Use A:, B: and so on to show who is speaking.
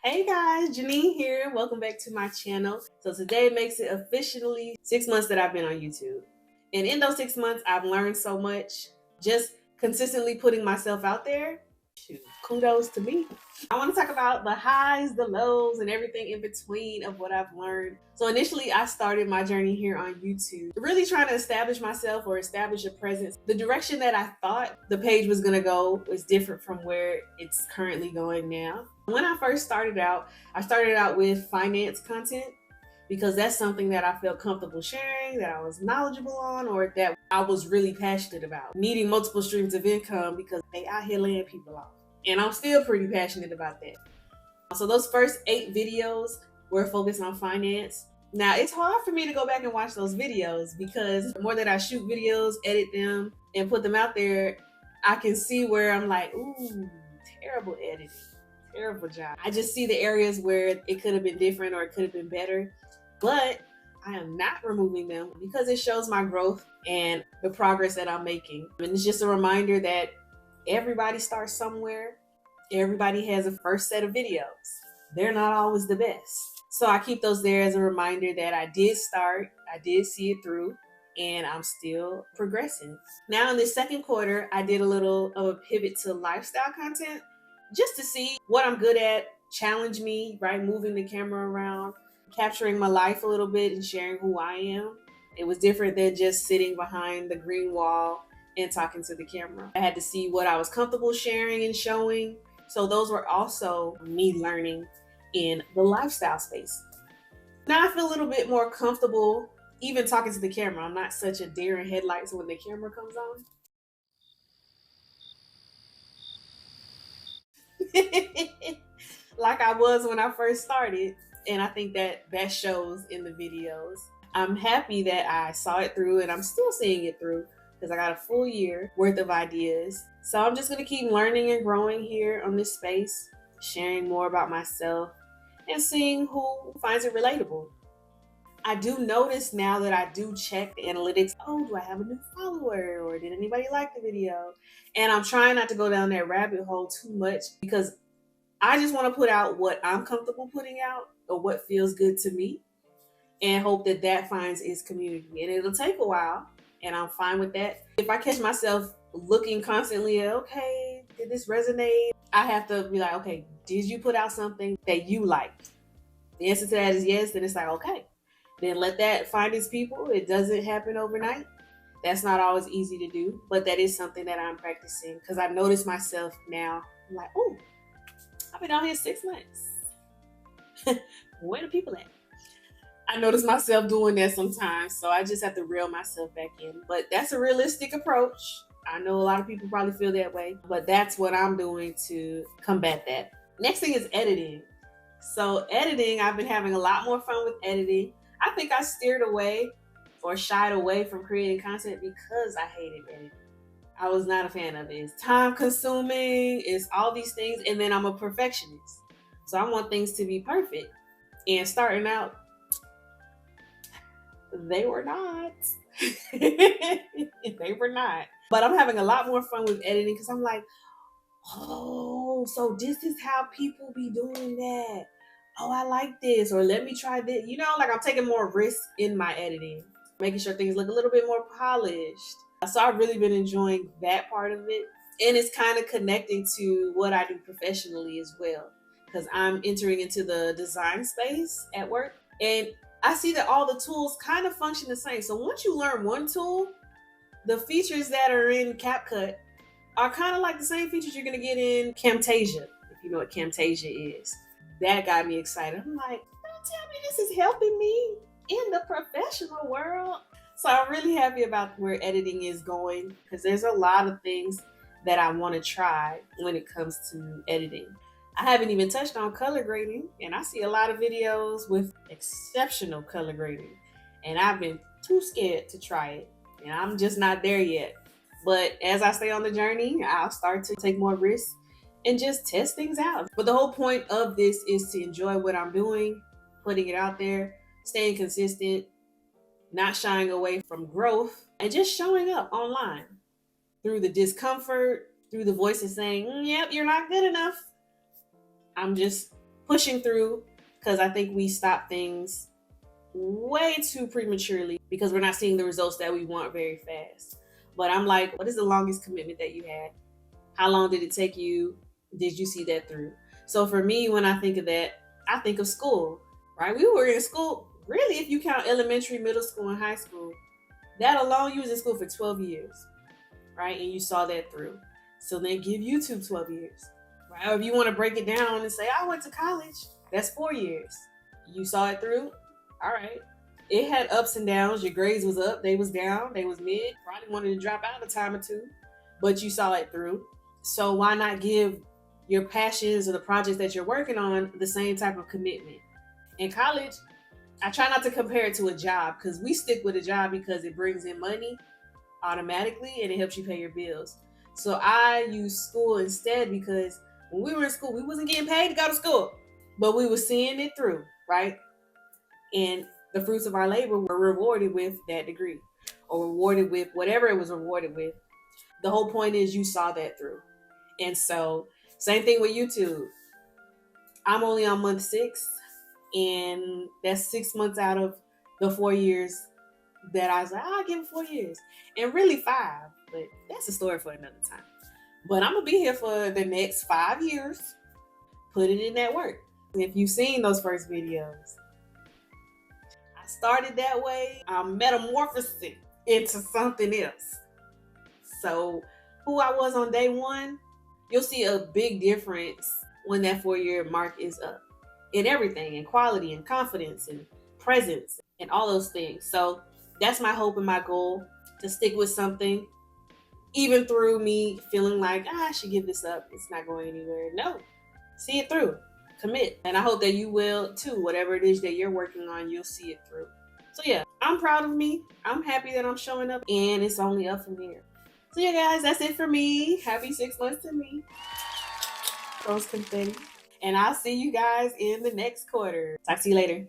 A: Hey guys, Janine here. Welcome back to my channel. So today makes it officially 6 months that I've been on YouTube. And in those 6 months, I've learned so much just consistently putting myself out there. Shoot, kudos to me. I want to talk about the highs, the lows, and everything in between of what I've learned. So initially, I started my journey here on YouTube, really trying to establish myself or establish a presence. The direction that I thought the page was going to go was different from where it's currently going now. When I first started out, I started out with finance content because that's something that I felt comfortable sharing, that I was knowledgeable on, or that I was really passionate about. Needing multiple streams of income because they out here laying people off. And I'm still pretty passionate about that. So those first 8 videos were focused on finance. Now it's hard for me to go back and watch those videos because the more that I shoot videos, edit them, and put them out there, I can see where I'm like, ooh, terrible editing, terrible job. I just see the areas where it could have been different or it could have been better, but I am not removing them because it shows my growth and the progress that I'm making. And it's just a reminder that everybody starts somewhere. Everybody has a first set of videos. They're not always the best. So I keep those there as a reminder that I did start, I did see it through, and I'm still progressing. Now in this second quarter, I did a little of a pivot to lifestyle content just to see what I'm good at, challenge me, right? Moving the camera around, capturing my life a little bit and sharing who I am. It was different than just sitting behind the green wall and talking to the camera. I had to see what I was comfortable sharing and showing. So those were also me learning in the lifestyle space. Now I feel a little bit more comfortable even talking to the camera. I'm not such a deer in headlights when the camera comes on. Like I was when I first started. And I think that shows in the videos. I'm happy that I saw it through and I'm still seeing it through because I got a full year worth of ideas. So I'm just going to keep learning and growing here on this space, sharing more about myself and seeing who finds it relatable. I do notice now that I do check the analytics. Oh, do I have a new follower or did anybody like the video? And I'm trying not to go down that rabbit hole too much because I just want to put out what I'm comfortable putting out or what feels good to me and hope that that finds its community. And it'll take a while and I'm fine with that. If I catch myself looking constantly at, okay, did this resonate? I have to be like, okay, did you put out something that you liked? The answer to that is yes. Then it's like, okay, then let that find its people. It doesn't happen overnight. That's not always easy to do, but that is something that I'm practicing because I notice myself now. I'm like, oh, I've been out here 6 months. Where the people at? I notice myself doing that sometimes, so I just have to reel myself back in. But that's a realistic approach. I know a lot of people probably feel that way, but that's what I'm doing to combat that. Next thing is editing. So editing, I've been having a lot more fun with editing. I think I steered away or shied away from creating content because I hated editing. I was not a fan of it. It's time consuming, it's all these things, and then I'm a perfectionist. So I want things to be perfect. And starting out, they were not. They were not. But I'm having a lot more fun with editing because I'm like, oh, so this is how people be doing that. Oh, I like this, or let me try this. You know, like I'm taking more risk in my editing, making sure things look a little bit more polished. So I've really been enjoying that part of it. And it's kind of connecting to what I do professionally as well. Because I'm entering into the design space at work. And I see that all the tools kind of function the same. So once you learn one tool, the features that are in CapCut are kind of like the same features you're going to get in Camtasia, if you know what Camtasia is. That got me excited. I'm like, don't tell me this is helping me in the professional world. So I'm really happy about where editing is going because there's a lot of things that I want to try when it comes to editing. I haven't even touched on color grading, and I see a lot of videos with exceptional color grading, and I've been too scared to try it, and I'm just not there yet. But as I stay on the journey, I'll start to take more risks and just test things out. But the whole point of this is to enjoy what I'm doing, putting it out there, staying consistent, not shying away from growth, and just showing up online through the discomfort, through the voices saying, yep, you're not good enough. I'm just pushing through, because I think we stop things way too prematurely because we're not seeing the results that we want very fast. But I'm like, what is the longest commitment that you had? How long did it take you? Did you see that through? So for me, when I think of that, I think of school, right? We were in school, really, if you count elementary, middle school, and high school, that alone, you was in school for 12 years, right? And you saw that through. So then give YouTube 12 years, right? Or if you want to break it down and say, I went to college, that's 4 years. You saw it through. All right. It had ups and downs. Your grades was up, they was down, they was mid. Probably wanted to drop out a time or two, but you saw it through. So why not give your passions or the projects that you're working on the same type of commitment? In college, I try not to compare it to a job, because we stick with a job because it brings in money automatically and it helps you pay your bills. So I use school instead, because when we were in school, we wasn't getting paid to go to school, but we were seeing it through, right? And the fruits of our labor were rewarded with that degree, or rewarded with whatever it was rewarded with. The whole point is you saw that through. And so same thing with YouTube. I'm only on month 6, and that's 6 months out of the 4 years that I was like, I'll give it 4 years. And really 5, but that's a story for another time. But I'm gonna be here for the next 5 years, putting in that work. If you've seen those first videos, I started that way. I'm metamorphosing into something else. So who I was on day 1, you'll see a big difference when that 4-year mark is up, in everything, in quality and confidence and presence and all those things. So that's my hope and my goal, to stick with something, even through me feeling like, I should give this up, it's not going anywhere. No, see it through, commit. And I hope that you will too. Whatever it is that you're working on, you'll see it through. So yeah, I'm proud of me. I'm happy that I'm showing up, and it's only up from here. So yeah, guys, that's it for me. Happy 6 months to me. Those confetti. And I'll see you guys in the next quarter. Talk to you later.